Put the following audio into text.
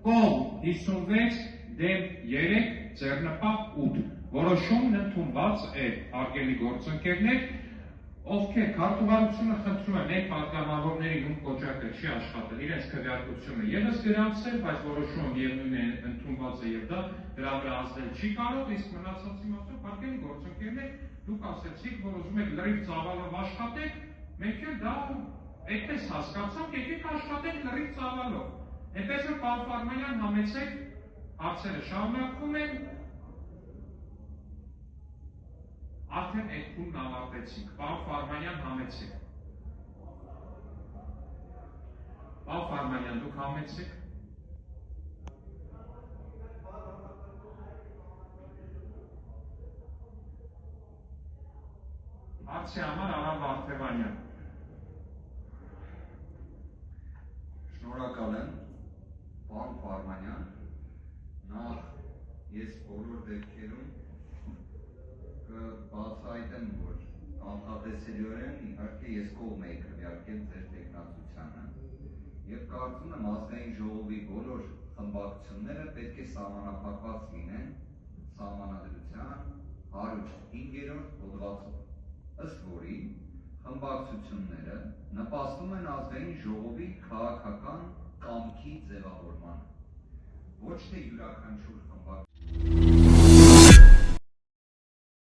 կողմ 56, դեմ 3, ձեռնպահ 8։ Որոշումն ընդունված է, հարգելի գործընկերներ, ովքեր քարտուղարությունը խնդրում են այն պատգամավորներին, ում կոճակը չի աշխատել, իրենց քվեարկությունը ևս գրանցել, բայց որոշումը միևնույն է ընդունված է եւ դա դրա վրա ազդել չի կարող, իսկ մնացածի մասով, հարգելի գործընկերներ, դուք ասեցիք, որ ուզում եք լրիվ ծավալով աշխատեք, մենք էլ դա այդպես հասկացանք, եկեք աշխատենք լրիվ ծավալով։ Այնպես որ պարոն Ֆարմանյան համեցեք, հարցերը շարունակվում են, արդեն այդ փուլն ավարտեցինք, պարոն Ֆարմանյան համեցեք։ Պարոն Ֆարմանյան, դուք համեցեք։ Հարցի համար Արա Վարդևանյան։ Շնորհակալ եմ, պարոն Ֆարմանյան, նախ ես բոլոր դեպքերում կբացահայտեմ, որ կանխատեսելիորեն իհարկե ես կողմ էի քվեարկել ձեր տեխնացությանը եւ կարծում եմ ազգային ժողովի բոլոր խմբակցությունները պետք է սահմանափակված լինեն սահմանադրության 105-րդ հոդվածով, ըստ որի խմբակցությունները նպաստում են ազգային ժողովի քաղաքական կամքի ձևավորմանը, ոչ թե յուրաքանչյուր խմբակցություն